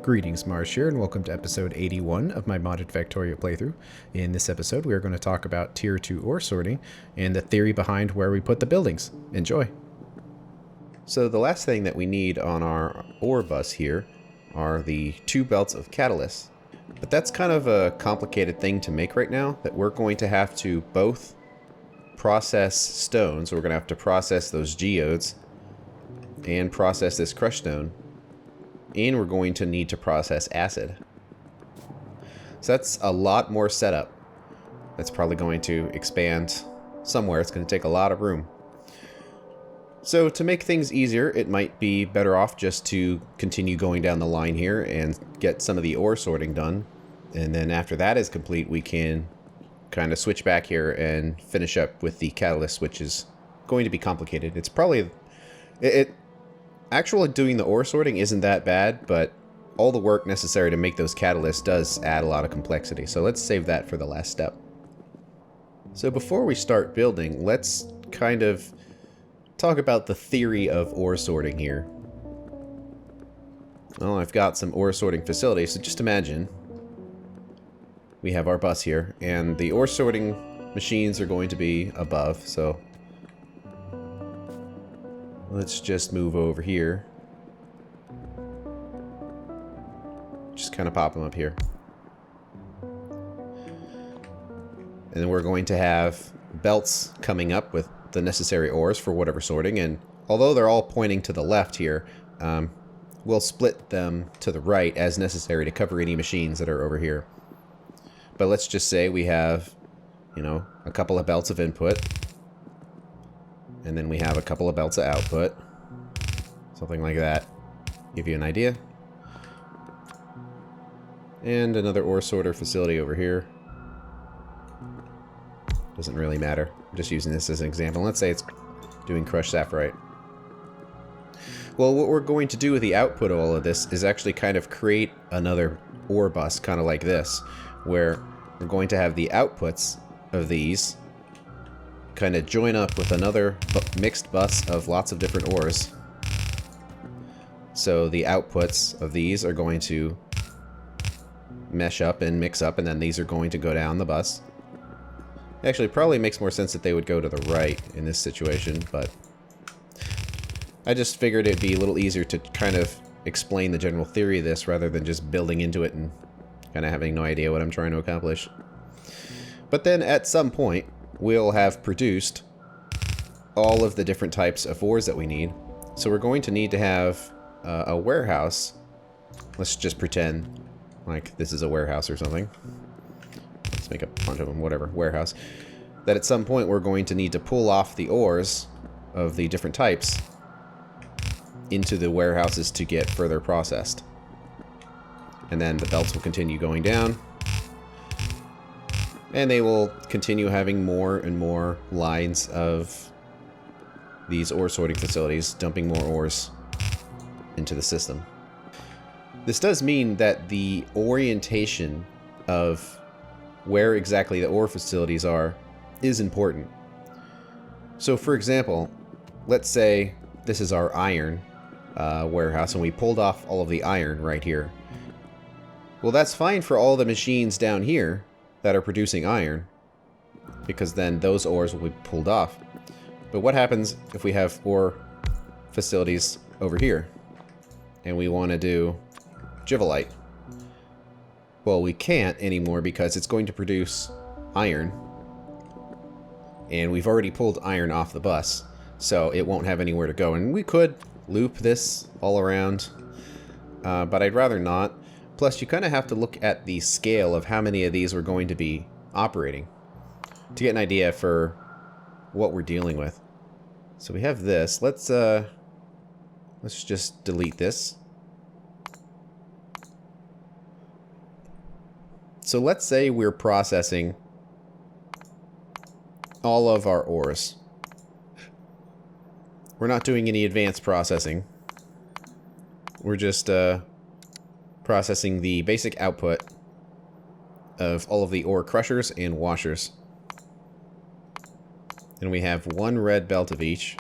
Greetings, Marsh here, and welcome to episode 81 of my modded Factorio playthrough. In this episode, we are going to talk about Tier 2 ore sorting and the theory behind where we put the buildings. Enjoy! So the last thing that we need on our ore bus here are the two belts of catalyst. But that's kind of a complicated thing to make right now, that we're going to have to both process stone, so we're going to have to process those geodes and process this crushed stone. And we're going to need to process acid. So that's a lot more setup. That's probably going to expand somewhere. It's going to take a lot of room. So to make things easier, it might be better off just to continue going down the line here and get some of the ore sorting done. And then after that is complete, we can kind of switch back here and finish up with the catalyst, which is going to be complicated. It's probably... Actually doing the ore sorting isn't that bad, but all the work necessary to make those catalysts does add a lot of complexity. So let's save that for the last step. So before we start building, let's kind of talk about the theory of ore sorting here. Well, I've got some ore sorting facilities, so just imagine we have our bus here, and the ore sorting machines are going to be above, so let's just move over here. Just kind of pop them up here. And then we're going to have belts coming up with the necessary ores for whatever sorting. And although they're all pointing to the left here, we'll split them to the right as necessary to cover any machines that are over here. But let's just say we have, you know, a couple of belts of input. And then we have a couple of belts of output. Something like that. Give you an idea. And another ore sorter facility over here. Doesn't really matter. I'm just using this as an example. Let's say it's doing crushed sapphirite. Well, what we're going to do with the output of all of this is actually kind of create another ore bus, kind of like this, where we're going to have the outputs of these kind of join up with another mixed bus of lots of different ores. So the outputs of these are going to mesh up and mix up, and then these are going to go down the bus. Actually, it probably makes more sense that they would go to the right in this situation, but I just figured it'd be a little easier to kind of explain the general theory of this rather than just building into it and kind of having no idea what I'm trying to accomplish. But then at some point, we'll have produced all of the different types of ores that we need. So we're going to need to have a warehouse. Let's just pretend like this is a warehouse or something. Let's make a bunch of them, whatever, warehouse. That at some point we're going to need to pull off the ores of the different types into the warehouses to get further processed. And then the belts will continue going down. And they will continue having more and more lines of these ore sorting facilities, dumping more ores into the system. This does mean that the orientation of where exactly the ore facilities are is important. So for example, let's say this is our iron warehouse and we pulled off all of the iron right here. Well, that's fine for all the machines down here that are producing iron, because then those ores will be pulled off. But what happens if we have ore facilities over here and we want to do jivolite? Well, we can't anymore because it's going to produce iron, and we've already pulled iron off the bus, so it won't have anywhere to go. And we could loop this all around, but I'd rather not. Plus, you kind of have to look at the scale of how many of these we're going to be operating to get an idea for what we're dealing with. So we have this. Let's just delete this. So let's say we're processing all of our ores. We're not doing any advanced processing. We're just processing the basic output of all of the ore crushers and washers. And we have one red belt of each.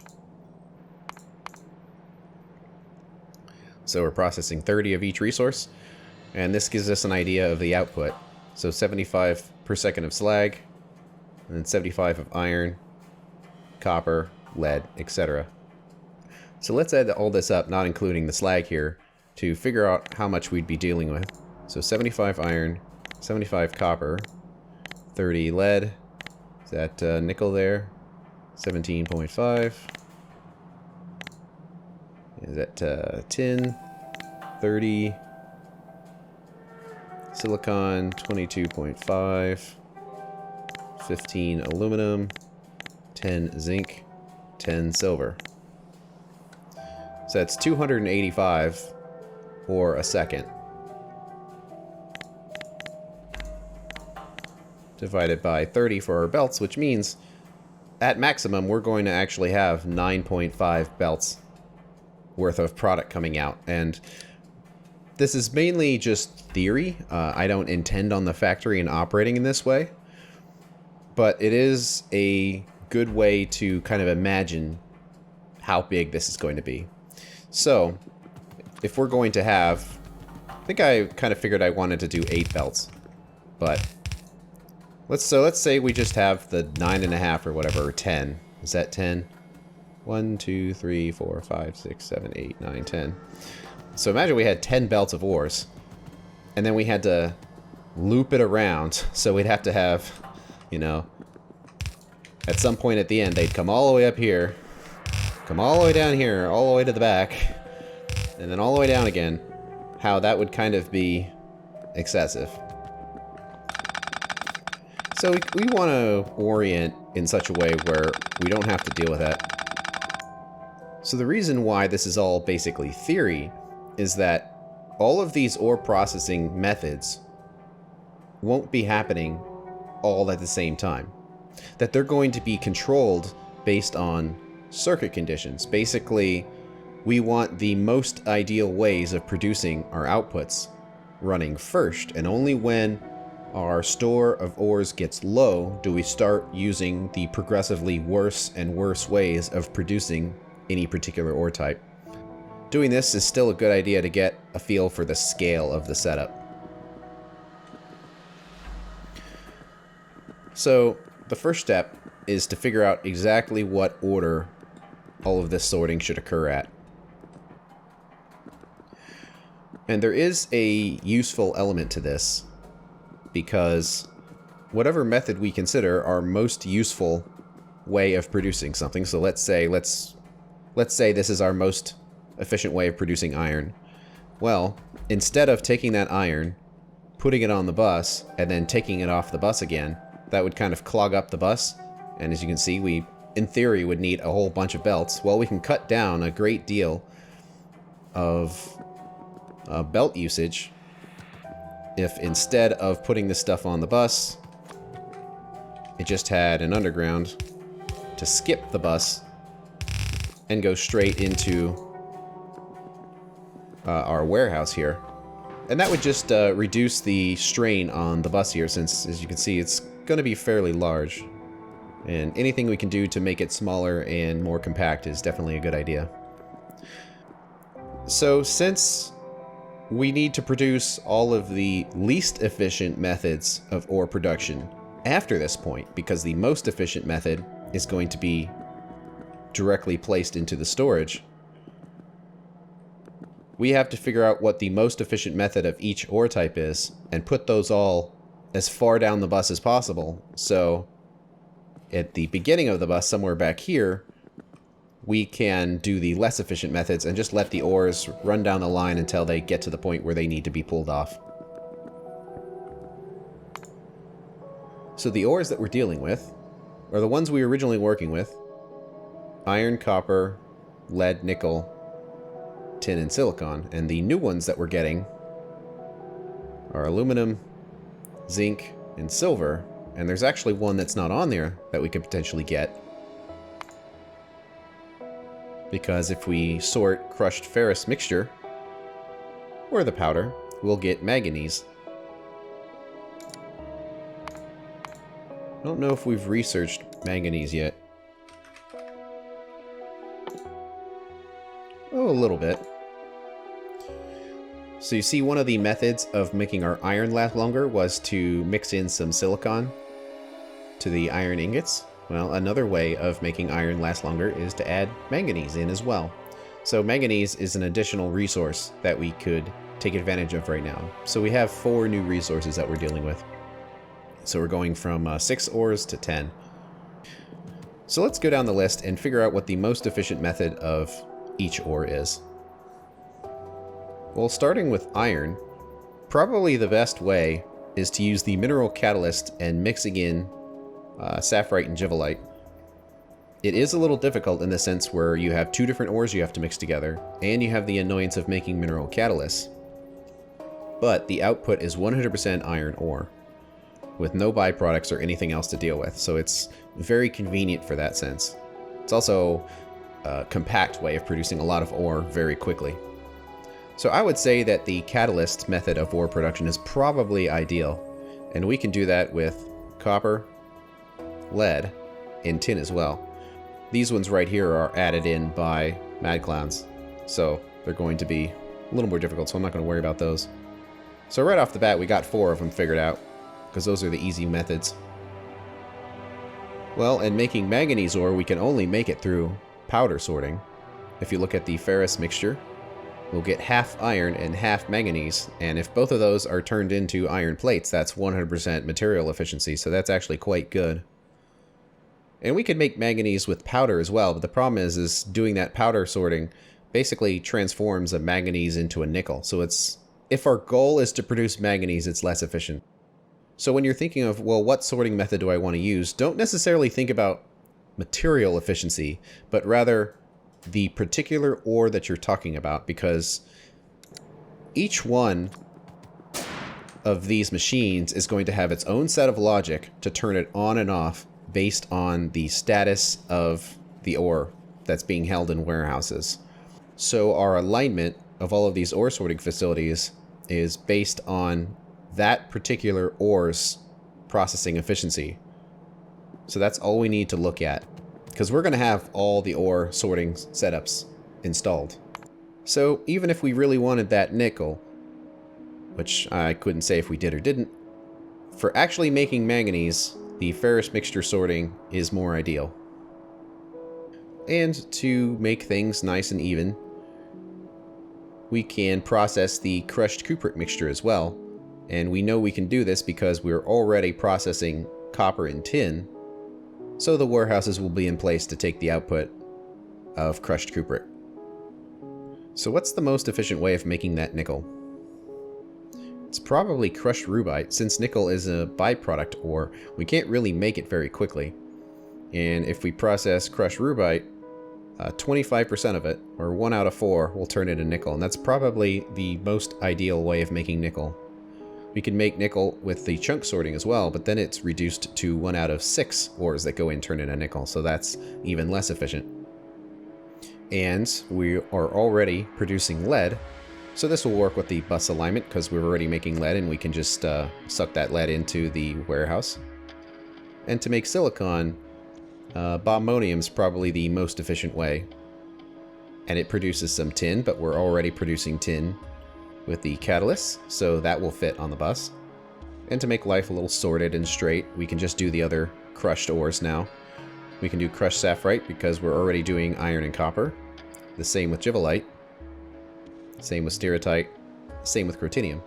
So we're processing 30 of each resource, and this gives us an idea of the output. So 75 per second of slag, and then 75 of iron, copper, lead, etc. So let's add all this up, not including the slag here, to figure out how much we'd be dealing with. So 75 iron, 75 copper, 30 lead. Is that nickel there? 17.5. Is that tin? 30. Silicon, 22.5. 15 aluminum. 10 zinc. 10 silver. So that's 285 ore a second. Divided by 30 for our belts, which means at maximum we're going to actually have 9.5 belts worth of product coming out. And this is mainly just theory. I don't intend on the factory and operating in this way, but it is a good way to kind of imagine how big this is going to be. So if we're going to have, I think I kind of figured I wanted to do 8 belts, but let's say we just have the 9.5 or whatever, or 10. Is that 10? 1, 2, 3, 4, 5, 6, 7, 8, 9, 10. So imagine we had 10 belts of ores, and then we had to loop it around. So we'd have to have, you know, at some point at the end, they'd come all the way up here, come all the way down here, all the way to the back, and then all the way down again. How that would kind of be excessive. So we want to orient in such a way where we don't have to deal with that. So the reason why this is all basically theory is that all of these ore processing methods won't be happening all at the same time. That they're going to be controlled based on circuit conditions. Basically, we want the most ideal ways of producing our outputs running first, and only when our store of ores gets low do we start using the progressively worse and worse ways of producing any particular ore type. Doing this is still a good idea to get a feel for the scale of the setup. So the first step is to figure out exactly what order all of this sorting should occur at. And there is a useful element to this, because whatever method we consider our most useful way of producing something, so let's say this is our most efficient way of producing iron. Well, instead of taking that iron, putting it on the bus, and then taking it off the bus again, that would kind of clog up the bus. And as you can see, we, in theory, would need a whole bunch of belts. Well, we can cut down a great deal of belt usage if instead of putting this stuff on the bus, it just had an underground to skip the bus and go straight into our warehouse here. And that would just reduce the strain on the bus here, since, as you can see, it's going to be fairly large. And anything we can do to make it smaller and more compact is definitely a good idea. So since we need to produce all of the least efficient methods of ore production after this point, because the most efficient method is going to be directly placed into the storage, we have to figure out what the most efficient method of each ore type is and put those all as far down the bus as possible. So at the beginning of the bus, somewhere back here, we can do the less efficient methods and just let the ores run down the line until they get to the point where they need to be pulled off. So the ores that we're dealing with are the ones we were originally working with: iron, copper, lead, nickel, tin, and silicon. And the new ones that we're getting are aluminum, zinc, and silver. And there's actually one that's not on there that we could potentially get, because if we sort crushed ferrous mixture, or the powder, we'll get manganese. I don't know if we've researched manganese yet. Oh, a little bit. So you see, one of the methods of making our iron last longer was to mix in some silicon to the iron ingots. Well, another way of making iron last longer is to add manganese in as well. So manganese is an additional resource that we could take advantage of right now. So we have 4 new resources that we're dealing with. So we're going from 6 ores to 10. So let's go down the list and figure out what the most efficient method of each ore is. Well, starting with iron, probably the best way is to use the mineral catalyst and mixing in sapphirite and givelite. It is a little difficult in the sense where you have 2 different ores you have to mix together, and you have the annoyance of making mineral catalysts. But the output is 100% iron ore, with no byproducts or anything else to deal with, so it's very convenient for that sense. It's also a compact way of producing a lot of ore very quickly. So I would say that the catalyst method of ore production is probably ideal, and we can do that with copper, lead, and tin as well. These ones right here are added in by Mad Clowns, so they're going to be a little more difficult, so I'm not going to worry about those. So right off the bat, we got 4 of them figured out, because those are the easy methods. Well, in making manganese ore, we can only make it through powder sorting. If you look at the ferrous mixture, we'll get half iron and half manganese, and if both of those are turned into iron plates, that's 100% material efficiency, so that's actually quite good. And we could make manganese with powder as well, but the problem is doing that powder sorting basically transforms a manganese into a nickel. So if our goal is to produce manganese, it's less efficient. So when you're thinking of, well, what sorting method do I want to use, don't necessarily think about material efficiency, but rather the particular ore that you're talking about, because each one of these machines is going to have its own set of logic to turn it on and off based on the status of the ore that's being held in warehouses. So our alignment of all of these ore sorting facilities is based on that particular ore's processing efficiency. So that's all we need to look at, because we're going to have all the ore sorting setups installed. So even if we really wanted that nickel, which I couldn't say if we did or didn't, for actually making manganese, the ferrous mixture sorting is more ideal. And to make things nice and even, we can process the crushed cupric mixture as well. And we know we can do this because we're already processing copper and tin, so the warehouses will be in place to take the output of crushed cupric. So what's the most efficient way of making that nickel? It's probably crushed rubite. Since nickel is a byproduct ore, we can't really make it very quickly. And if we process crushed rubite, 25% of it, or 1 out of 4, will turn into nickel. And that's probably the most ideal way of making nickel. We can make nickel with the chunk sorting as well, but then it's reduced to 1 out of 6 ores that go in turn into nickel, so that's even less efficient. And we are already producing lead, so this will work with the bus alignment because we're already making lead and we can just suck that lead into the warehouse. And to make silicon, bombonium is probably the most efficient way. And it produces some tin, but we're already producing tin with the catalyst, so that will fit on the bus. And to make life a little sorted and straight, we can just do the other crushed ores now. We can do crushed sapphirite because we're already doing iron and copper. The same with givelite. Same with stereotype. Same with crotinium.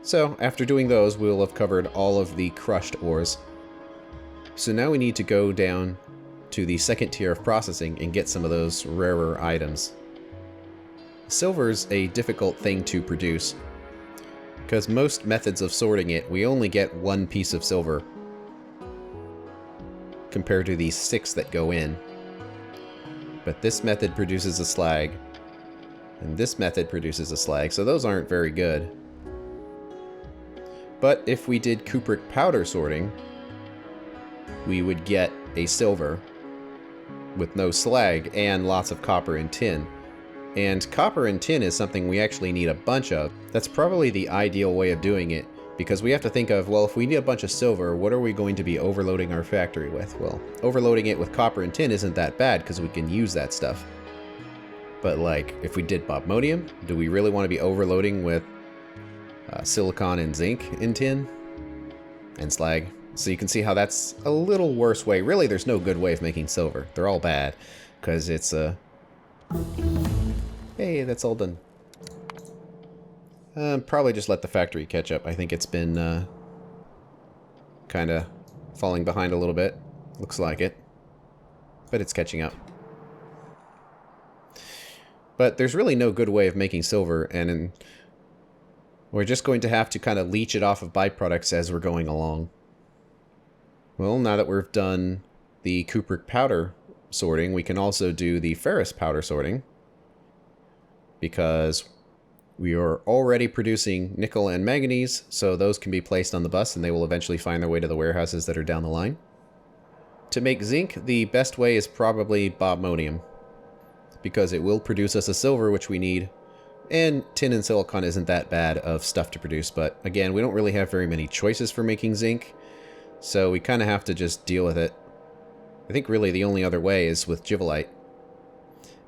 So after doing those, we'll have covered all of the crushed ores. So now we need to go down to the second tier of processing and get some of those rarer items. Silver's a difficult thing to produce, because most methods of sorting it, we only get 1 piece of silver compared to the 6 that go in. But this method produces a slag, and this method produces a slag, so those aren't very good. But if we did cupric powder sorting, we would get a silver with no slag and lots of copper and tin. And copper and tin is something we actually need a bunch of. That's probably the ideal way of doing it, because we have to think of, well, if we need a bunch of silver, what are we going to be overloading our factory with? Well, overloading it with copper and tin isn't that bad because we can use that stuff. But like, if we did bobmodium, do we really want to be overloading with silicon and zinc in tin? And slag? So you can see how that's a little worse way. Really, there's no good way of making silver. They're all bad. Because it's a... Hey, that's all done. Probably just let the factory catch up. I think it's been kind of falling behind a little bit. Looks like it. But it's catching up. But there's really no good way of making silver, and we're just going to have to kind of leech it off of byproducts as we're going along. Well, now that we've done the cupric powder sorting, we can also do the ferrous powder sorting, because we are already producing nickel and manganese, so those can be placed on the bus and they will eventually find their way to the warehouses that are down the line. To make zinc, the best way is probably bobmodium, because it will produce us a silver, which we need, and tin and silicon isn't that bad of stuff to produce, but again, we don't really have very many choices for making zinc, so we kind of have to just deal with it. I think really the only other way is with givelite,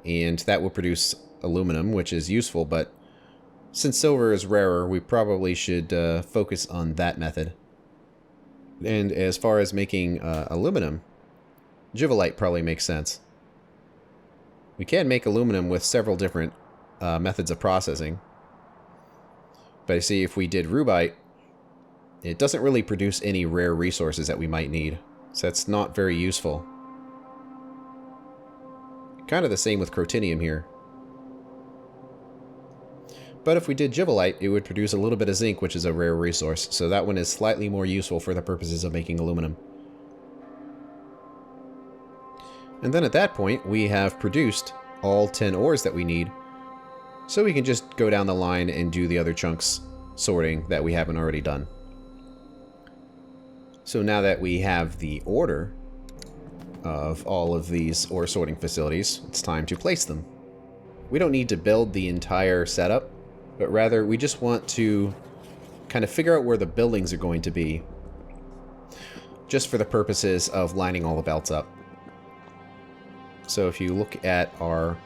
and that will produce aluminum, which is useful, but since silver is rarer, we probably should focus on that method. And as far as making aluminum, givelite probably makes sense. We can make aluminum with several different methods of processing. But you see, if we did rubite, it doesn't really produce any rare resources that we might need. So that's not very useful. Kind of the same with crotinium here. But if we did givelite, it would produce a little bit of zinc, which is a rare resource. So that one is slightly more useful for the purposes of making aluminum. And then at that point, we have produced all 10 ores that we need. So we can just go down the line and do the other chunks sorting that we haven't already done. So now that we have the order of all of these ore sorting facilities, it's time to place them. We don't need to build the entire setup, but rather we just want to kind of figure out where the buildings are going to be, just for the purposes of lining all the belts up. So if you look at our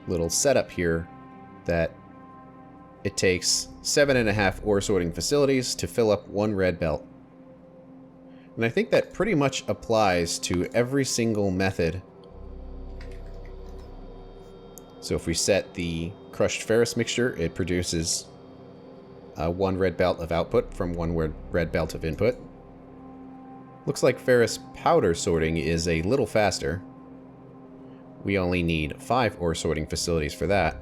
little setup here, that it takes 7.5 ore sorting facilities to fill up one red belt. And I think that pretty much applies to every single method. So if we set the crushed ferrous mixture, it produces one red belt of output from one red belt of input. Looks like ferrous powder sorting is a little faster. We only need 5 ore sorting facilities for that.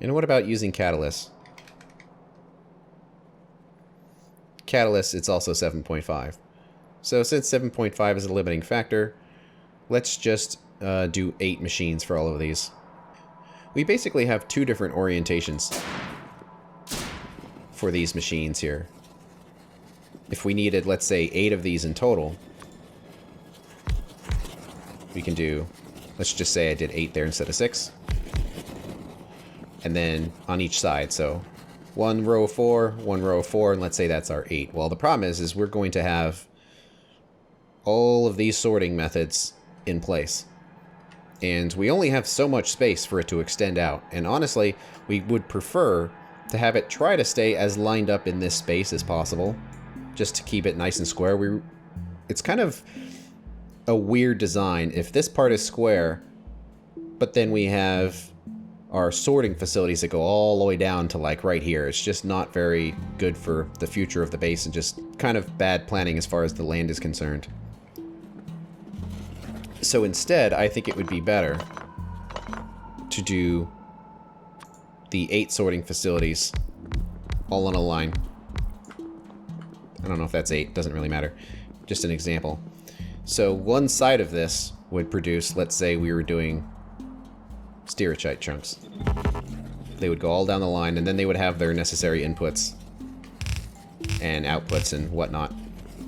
And what about using catalysts? Catalysts, it's also 7.5. So since 7.5 is a limiting factor, let's just do 8 machines for all of these. We basically have 2 different orientations for these machines here. If we needed, let's say, 8 of these in total, we can do, let's just say I did 8 there instead of 6. And then on each side, so 1 row of 4, 1 row of 4, and let's say that's our 8. Well, the problem is we're going to have all of these sorting methods in place. And we only have so much space for it to extend out. And honestly, we would prefer to have it try to stay as lined up in this space as possible, just to keep it nice and square. It's kind of a weird design if this part is square, but then we have our sorting facilities that go all the way down to like right here. It's just not very good for the future of the base, and just kind of bad planning as far as the land is concerned. So instead, I think it would be better to do the 8 sorting facilities all on a line. I don't know if that's 8, doesn't really matter. Just an example. So one side of this would produce, let's say we were doing stearachite chunks. They would go all down the line, and then they would have their necessary inputs and outputs and whatnot.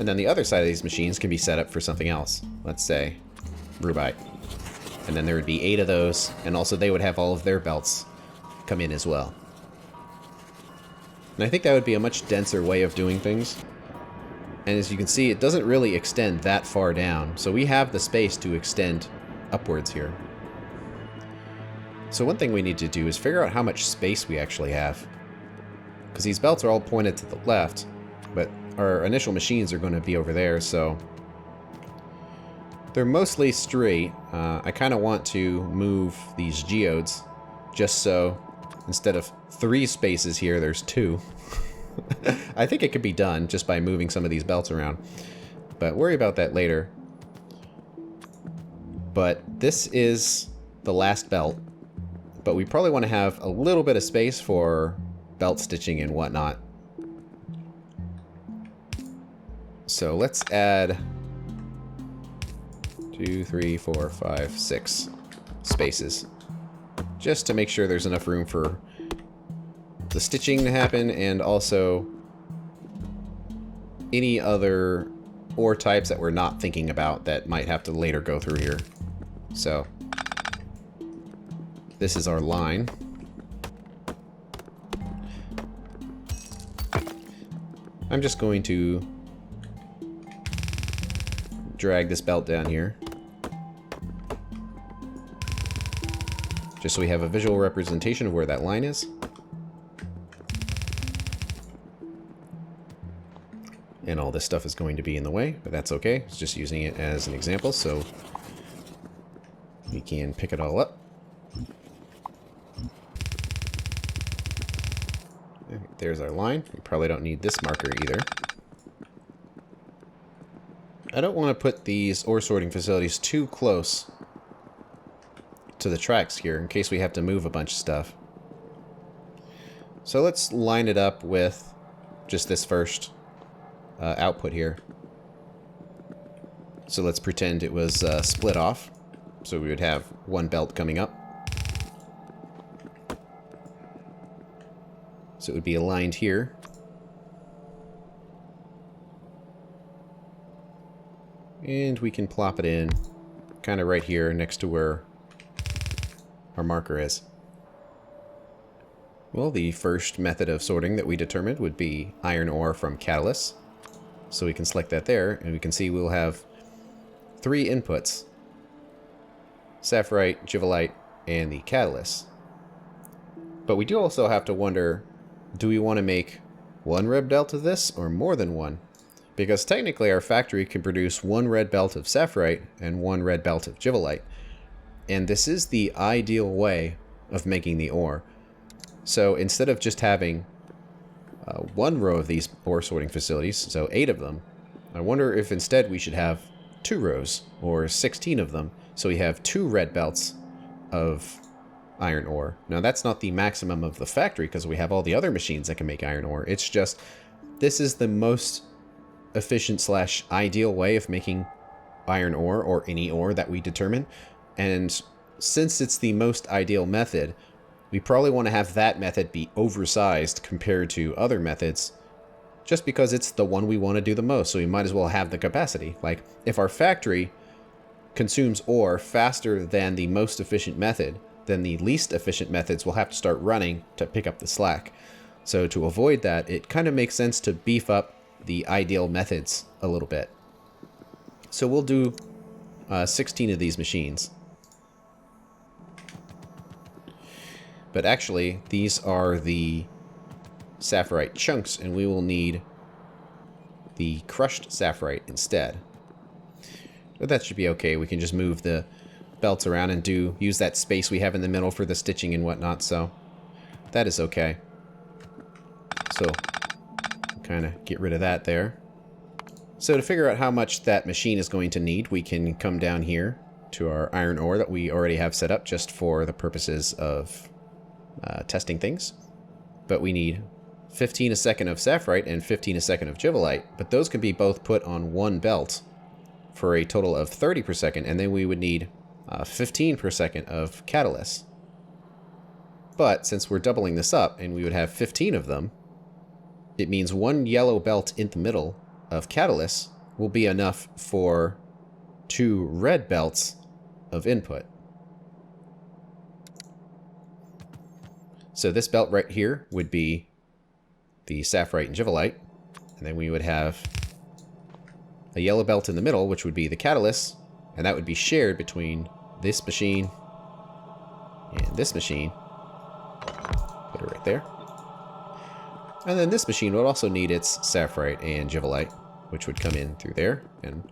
And then the other side of these machines can be set up for something else. Let's say rubite. And then there would be 8 of those, and also they would have all of their belts come in as well. And I think that would be a much denser way of doing things. And as you can see, it doesn't really extend that far down, so we have the space to extend upwards here. So one thing we need to do is figure out how much space we actually have. Because these belts are all pointed to the left, but our initial machines are going to be over there, so they're mostly straight. I kind of want to move these geodes just so instead of 3 spaces here, there's 2. I think it could be done just by moving some of these belts around, but worry about that later. But this is the last belt, but we probably want to have a little bit of space for belt stitching and whatnot. So let's add 2, 3, 4, 5, 6 spaces, just to make sure there's enough room for the stitching to happen, and also any other ore types that we're not thinking about that might have to later go through here. So this is our line. I'm just going to drag this belt down here, just so we have a visual representation of where that line is. And all this stuff is going to be in the way, but that's okay. It's just using it as an example, so we can pick it all up. There's our line. We probably don't need this marker either. I don't want to put these ore sorting facilities too close to the tracks here in case we have to move a bunch of stuff. So let's line it up with just this first output here. So let's pretend it was split off. So we would have one belt coming up. So it would be aligned here. And we can plop it in kind of right here next to where our marker is. Well, the first method of sorting that we determined would be iron ore from catalysts. So we can select that there, and we can see we'll have 3 inputs: sapphirite, jivalite, and the catalyst. But we do also have to wonder, do we want to make 1 red belt of this or more than 1? Because technically our factory can produce 1 red belt of sapphirite and 1 red belt of jivalite. And this is the ideal way of making the ore. So instead of just having 1 row of these ore sorting facilities, so 8 of them, I wonder if instead we should have 2 rows or 16 of them, so we have 2 red belts of iron ore. Now that's not the maximum of the factory because we have all the other machines that can make iron ore. It's just this is the most efficient / ideal way of making iron ore, or any ore that we determine. And since it's the most ideal method, we probably want to have that method be oversized compared to other methods, just because it's the one we want to do the most, so we might as well have the capacity. Like, if our factory consumes ore faster than the most efficient method, then the least efficient methods will have to start running to pick up the slack. So to avoid that, it kind of makes sense to beef up the ideal methods a little bit. So we'll do 16 of these machines. But actually, these are the sapphirite chunks, and we will need the crushed sapphirite instead. But that should be okay. We can just move the belts around and use that space we have in the middle for the stitching and whatnot, so that is okay. So kind of get rid of that there. So to figure out how much that machine is going to need, we can come down here to our iron ore that we already have set up just for the purposes of testing things. But we need 15 a second of sapphirite and 15 a second of jivalite, but those can be both put on 1 belt for a total of 30 per second, and then we would need 15 per second of catalyst. But since we're doubling this up and we would have 15 of them, it means 1 yellow belt in the middle of catalyst will be enough for 2 red belts of input. So this belt right here would be the sapphirite and jivalite, and then we would have a yellow belt in the middle, which would be the catalyst, and that would be shared between this machine and this machine. Put it right there. And then this machine would also need its sapphirite and givelite, which would come in through there, and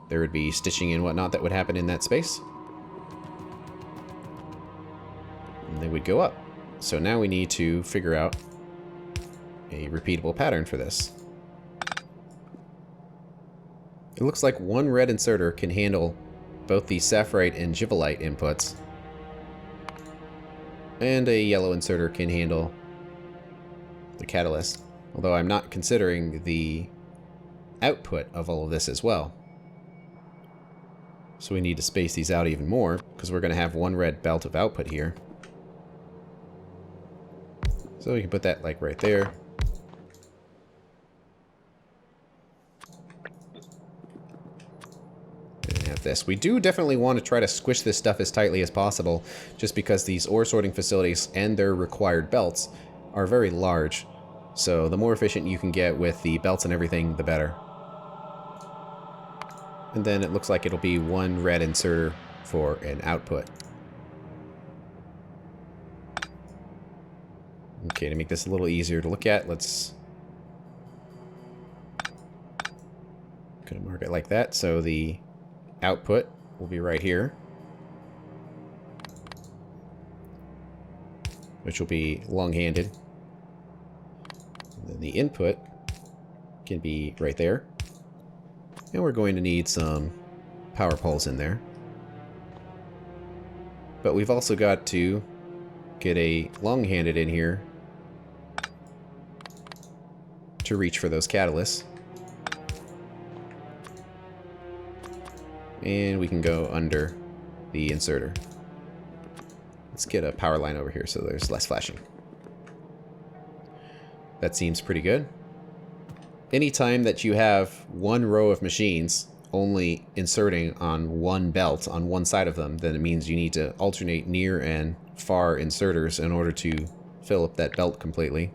there would be stitching and whatnot that would happen in that space. And they would go up. So now we need to figure out a repeatable pattern for this. It looks like one red inserter can handle both the sapphirite and givelite inputs, and a yellow inserter can handle the catalyst, although I'm not considering the output of all of this as well. So we need to space these out even more, because we're going to have one red belt of output here. So we can put that like right there. And have this. We do definitely want to try to squish this stuff as tightly as possible, just because these ore sorting facilities and their required belts are very large. So the more efficient you can get with the belts and everything, the better. And then it looks like it'll be one red inserter for an output. Okay, to make this a little easier to look at, let's kind of mark it like that. So the output will be right here, which will be long-handed. And then the input can be right there. And we're going to need some power poles in there. But we've also got to get a long-handed in here to reach for those catalysts. And we can go under the inserter. Let's get a power line over here so there's less flashing. That seems pretty good. Anytime that you have one row of machines only inserting on one belt on one side of them, then it means you need to alternate near and far inserters in order to fill up that belt completely.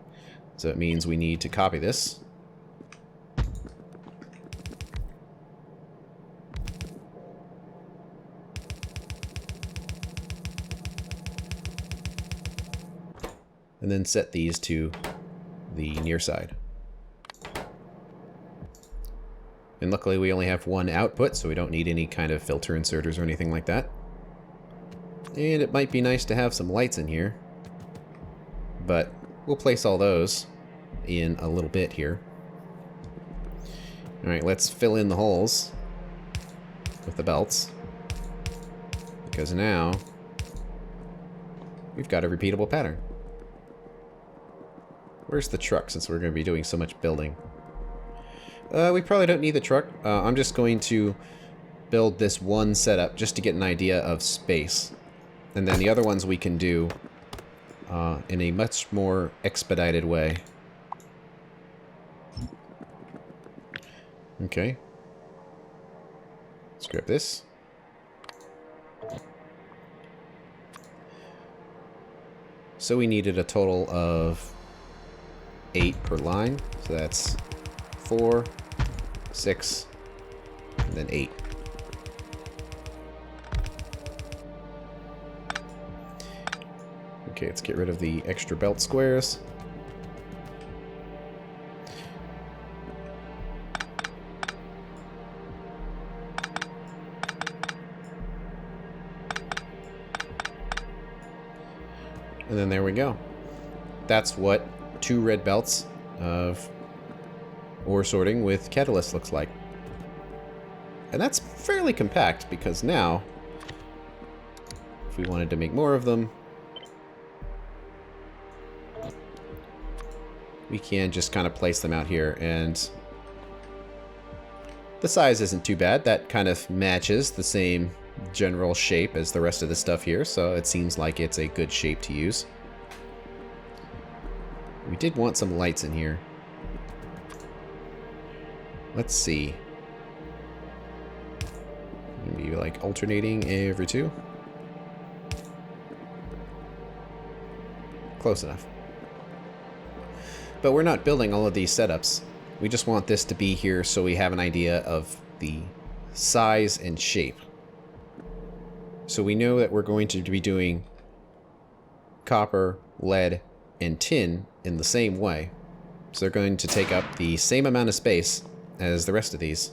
So it means we need to copy this. And then set these to the near side. And luckily we only have one output, so we don't need any kind of filter inserters or anything like that. And it might be nice to have some lights in here, but we'll place all those in a little bit here. Alright, let's fill in the holes with the belts, because now we've got a repeatable pattern. Where's the truck, since we're going to be doing so much building? We probably don't need the truck. I'm just going to build this one setup just to get an idea of space. And then the other ones we can do in a much more expedited way. Okay. Let's grab this. So we needed a total of 8 per line. So that's 4, 6, and then 8. Okay, let's get rid of the extra belt squares. And then there we go. That's what 2 red belts of ore sorting with catalyst looks like. And that's fairly compact, because now, if we wanted to make more of them, we can just kind of place them out here, and the size isn't too bad. That kind of matches the same general shape as the rest of the stuff here, so it seems like it's a good shape to use. We did want some lights in here. Let's see. Maybe like alternating every 2. Close enough. But we're not building all of these setups. We just want this to be here so we have an idea of the size and shape. So we know that we're going to be doing copper, lead, and tin in the same way. So they're going to take up the same amount of space as the rest of these.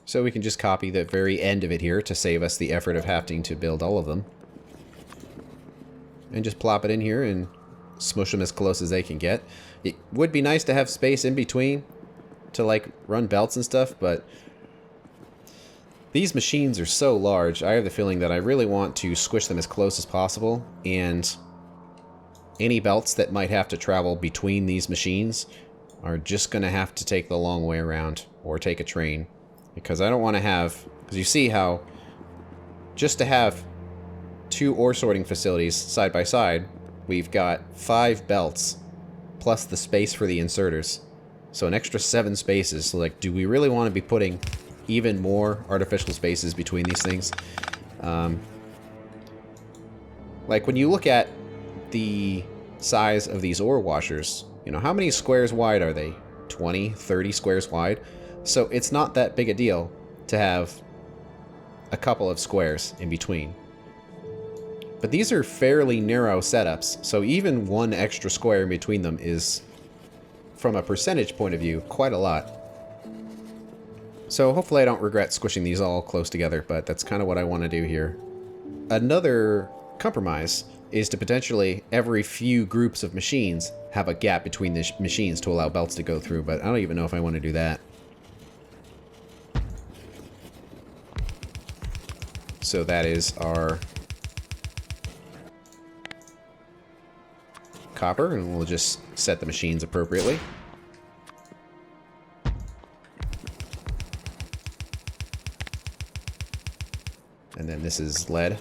So we can just copy the very end of it here to save us the effort of having to build all of them. And just plop it in here and smush them as close as they can get. It would be nice to have space in between to like run belts and stuff, but these machines are so large, I have the feeling that I really want to squish them as close as possible, and any belts that might have to travel between these machines are just going to have to take the long way around or take a train. Because I don't want to have... Because you see how just to have 2 ore sorting facilities side by side, we've got 5 belts plus the space for the inserters. So an extra 7 spaces. So like, do we really want to be putting even more artificial spaces between these things? Like when you look at the size of these ore washers, you know, how many squares wide are they? 20, 30 squares wide? So it's not that big a deal to have a couple of squares in between. But these are fairly narrow setups, so even 1 extra square in between them is, from a percentage point of view, quite a lot. So hopefully I don't regret squishing these all close together, but that's kind of what I want to do here. Another compromise is to potentially, every few groups of machines, have a gap between the machines to allow belts to go through, but I don't even know if I want to do that. So that is our copper, and we'll just set the machines appropriately. And then this is lead.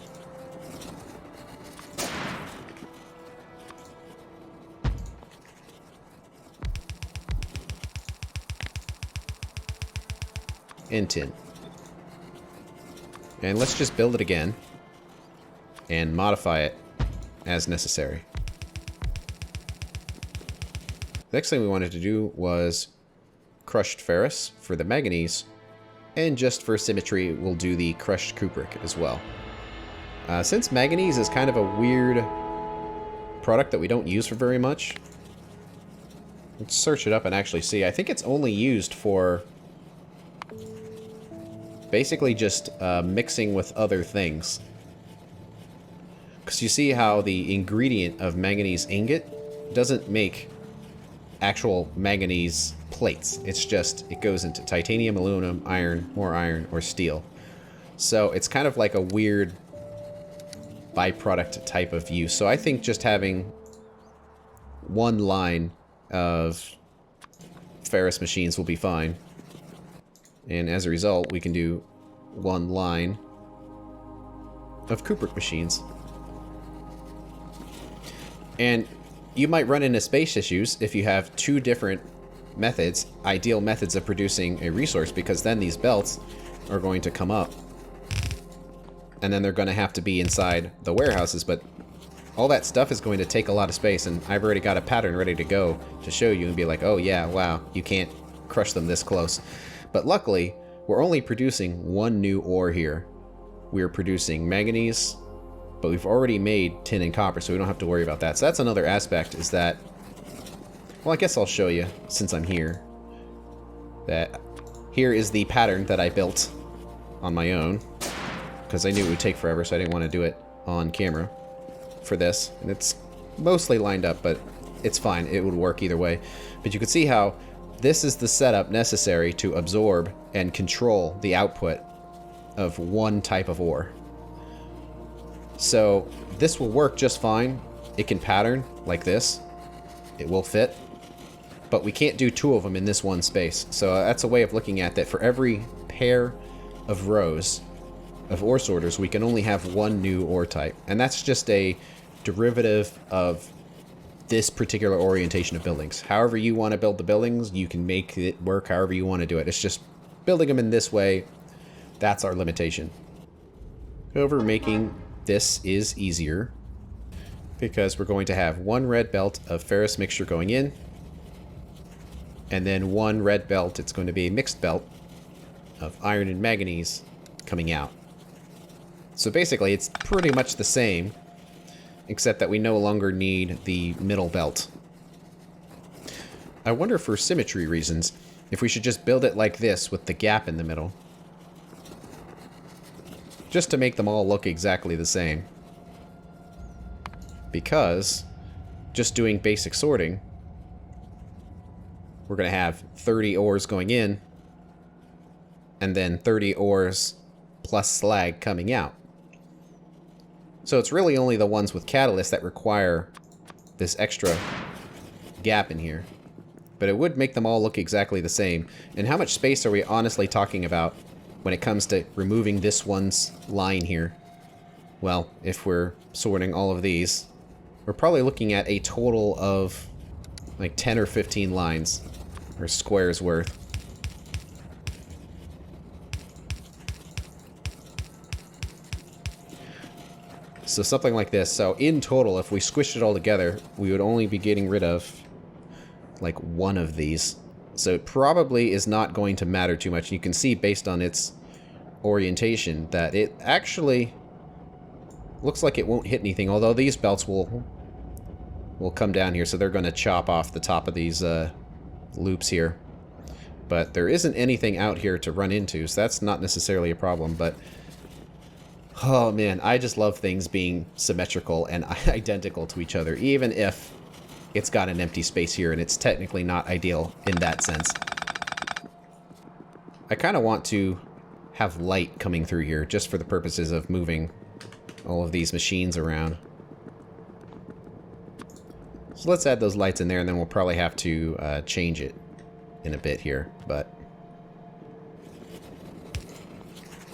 And tin. And let's just build it again and modify it as necessary. The next thing we wanted to do was crushed ferrous for the manganese, and just for symmetry we'll do the crushed cupric as well. Since manganese is kind of a weird product that we don't use for very much, let's search it up and actually see. I think it's only used for basically just mixing with other things. Because you see how the ingredient of manganese ingot doesn't make actual manganese plates. It's just, it goes into titanium, aluminum, iron, or steel. So it's kind of like a weird byproduct type of use. So I think just having 1 line of ferrous machines will be fine. And as a result, we can do 1 line of cupric machines. And you might run into space issues if you have 2 different methods, ideal methods of producing a resource, because then these belts are going to come up. And then they're going to have to be inside the warehouses, but all that stuff is going to take a lot of space, and I've already got a pattern ready to go to show you and be like, oh yeah, wow, you can't crush them this close. But luckily, we're only producing 1 new ore here. We're producing manganese, but we've already made tin and copper, so we don't have to worry about that. So that's another aspect, is that... Well, I guess I'll show you, since I'm here. That here is the pattern that I built on my own, because I knew it would take forever, so I didn't want to do it on camera for this. And it's mostly lined up, but it's fine. It would work either way. But you can see how this is the setup necessary to absorb and control the output of 1 type of ore. So this will work just fine. It can pattern like this. It will fit. But we can't do 2 of them in this 1 space. So that's a way of looking at that. For every pair of rows of ore sorters, we can only have 1 new ore type. And that's just a derivative of this particular orientation of buildings. However you want to build the buildings, you can make it work however you want to do it. It's just building them in this way, that's our limitation. However, making this is easier, because we're going to have 1 red belt of ferrous mixture going in, and then 1 red belt, it's going to be a mixed belt, of iron and manganese coming out. So basically, it's pretty much the same, except that we no longer need the middle belt. I wonder, for symmetry reasons, if we should just build it like this with the gap in the middle. Just to make them all look exactly the same. Because, just doing basic sorting, we're going to have 30 ores going in, and then 30 ores plus slag coming out. So it's really only the ones with catalyst that require this extra gap in here. But it would make them all look exactly the same. And how much space are we honestly talking about when it comes to removing this one's line here? Well, if we're sorting all of these, we're probably looking at a total of like 10 or 15 lines, or squares worth. So something like this. So in total, if we squished it all together, we would only be getting rid of like one of these. So it probably is not going to matter too much. You can see based on its orientation that it actually looks like it won't hit anything, although these belts will come down here, so they're going to chop off the top of these loops here. But there isn't anything out here to run into, so that's not necessarily a problem. But oh man, I just love things being symmetrical and identical to each other, even if it's got an empty space here, and it's technically not ideal in that sense. I kind of want to have light coming through here, just for the purposes of moving all of these machines around. So let's add those lights in there, and then we'll probably have to change it in a bit here, but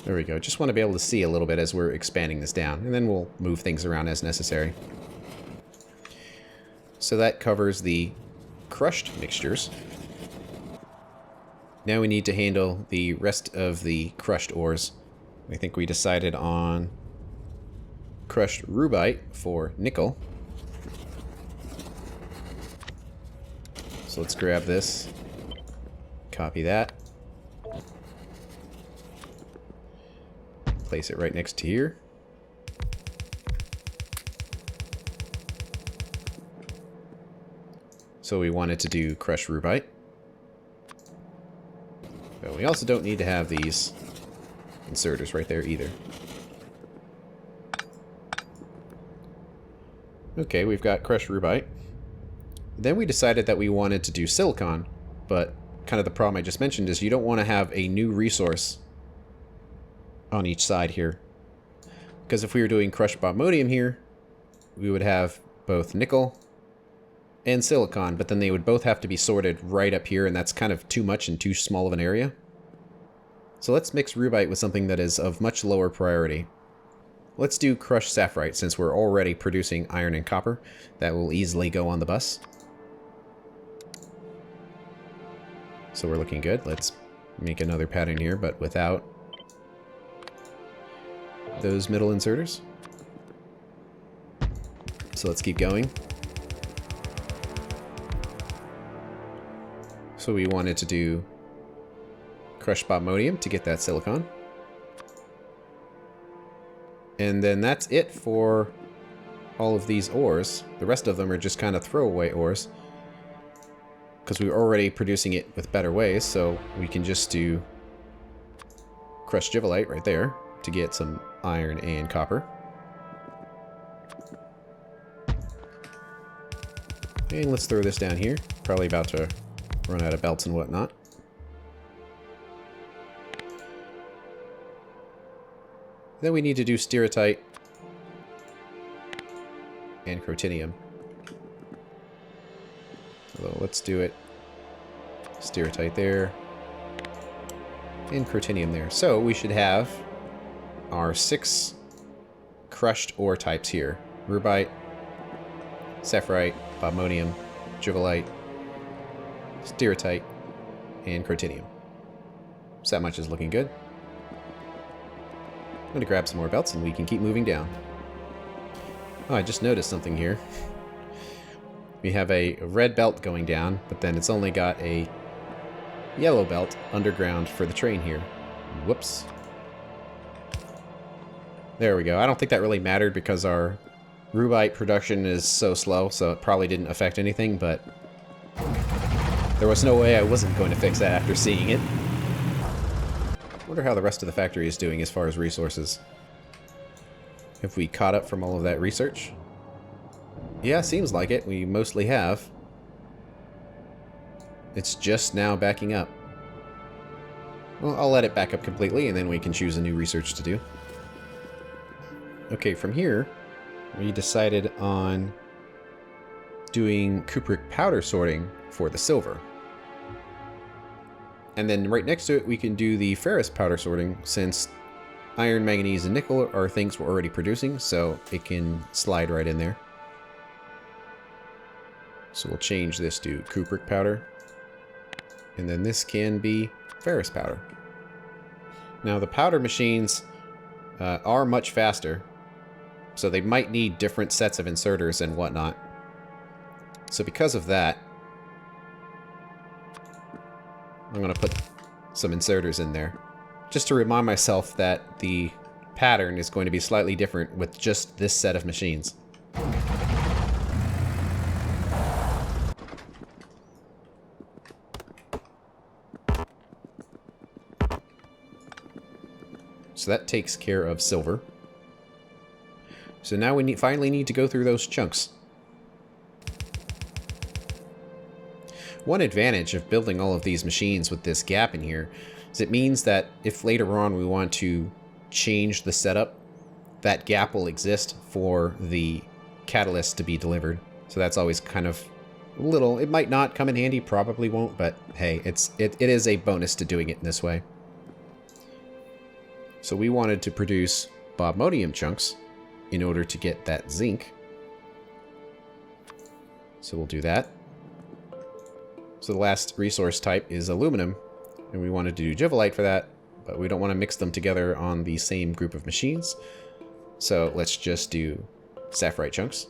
there we go. Just want to be able to see a little bit as we're expanding this down, and then we'll move things around as necessary. So that covers the crushed mixtures. Now we need to handle the rest of the crushed ores. I think we decided on crushed rubite for nickel. So let's grab this, copy that, place it right next to here. So we wanted to do crushed rubite. But we also don't need to have these inserters right there either. Okay, we've got crushed rubite. Then we decided that we wanted to do silicon, but kind of the problem I just mentioned is you don't want to have a new resource on each side here. Because if we were doing crushed botmodium here, we would have both nickel and silicon, but then they would both have to be sorted right up here, and that's kind of too much and too small of an area. So let's mix rubite with something that is of much lower priority. Let's do crushed sapphirite, since we're already producing iron and copper. That will easily go on the bus. So we're looking good. Let's make another pattern here, but without those middle inserters. So let's keep going. So we wanted to do crushed botmodium to get that silicon. And then that's it for all of these ores. The rest of them are just kind of throwaway ores, because we were already producing it with better ways, so we can just do crushed givelite right there to get some iron and copper. And let's throw this down here. Probably about to run out of belts and whatnot. Then we need to do stereotype and crotinium. Although let's do it stereotype there and crotinium there. So we should have our 6 crushed ore types here: rubite, sapphirite, botmodium, givelite, stereotype, and crotinium. So that much is looking good. I'm going to grab some more belts and we can keep moving down. Oh, I just noticed something here. We have a red belt going down, but then it's only got a yellow belt underground for the train here. Whoops. There we go. I don't think that really mattered because our rubite production is so slow, so it probably didn't affect anything, but there was no way I wasn't going to fix that after seeing it. Wonder how the rest of the factory is doing as far as resources. Have we caught up from all of that research? Yeah, seems like it. We mostly have. It's just now backing up. Well, I'll let it back up completely, and then we can choose a new research to do. Okay, from here, we decided on doing cupric powder sorting for the silver. And then right next to it, we can do the ferrous powder sorting, since iron, manganese, and nickel are things we're already producing, so it can slide right in there. So we'll change this to cupric powder. And then this can be ferrous powder. Now the powder machines are much faster, so they might need different sets of inserters and whatnot. So because of that, I'm going to put some inserters in there, just to remind myself that the pattern is going to be slightly different with just this set of machines. So that takes care of silver. So now we finally need to go through those chunks. One advantage of building all of these machines with this gap in here is it means that if later on we want to change the setup, that gap will exist for the catalyst to be delivered. So that's always kind of little. It might not come in handy, probably won't, but hey, it is a bonus to doing it in this way. So we wanted to produce bobmodium chunks in order to get that zinc. So we'll do that. So the last resource type is aluminum, and we wanted to do jivolite for that, but we don't want to mix them together on the same group of machines. So let's just do sapphirite chunks.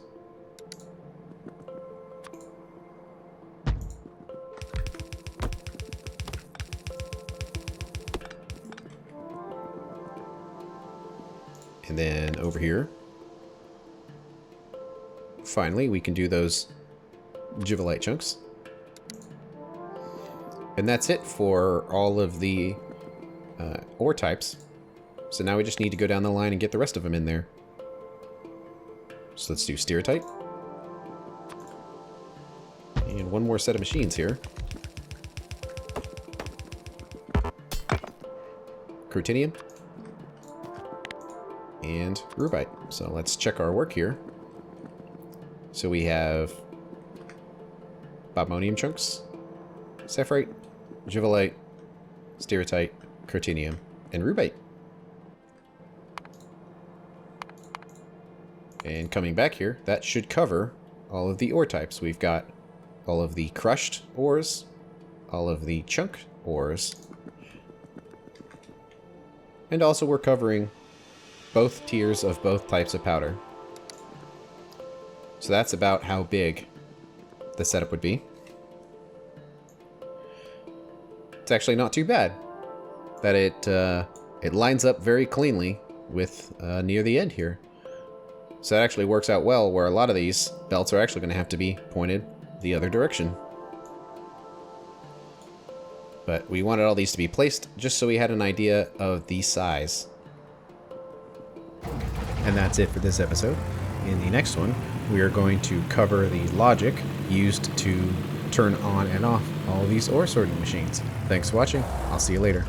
And then over here, finally, we can do those jivolite chunks. And that's it for all of the ore types. So now we just need to go down the line and get the rest of them in there. So let's do stereotype. And one more set of machines here. Cruthenium. And rubite. So let's check our work here. So we have bobmodium chunks, sapphirite, jivolite, stereotype, cruthenium, and rubite. And coming back here, that should cover all of the ore types. We've got all of the crushed ores, all of the chunk ores, and also we're covering both tiers of both types of powder. So that's about how big the setup would be. It's actually not too bad that it lines up very cleanly with near the end here. So that actually works out well, where a lot of these belts are actually going to have to be pointed the other direction. But we wanted all these to be placed just so we had an idea of the size. And that's it for this episode. In the next one, we are going to cover the logic used to turn on and off all these ore sorting machines. Thanks for watching. I'll see you later.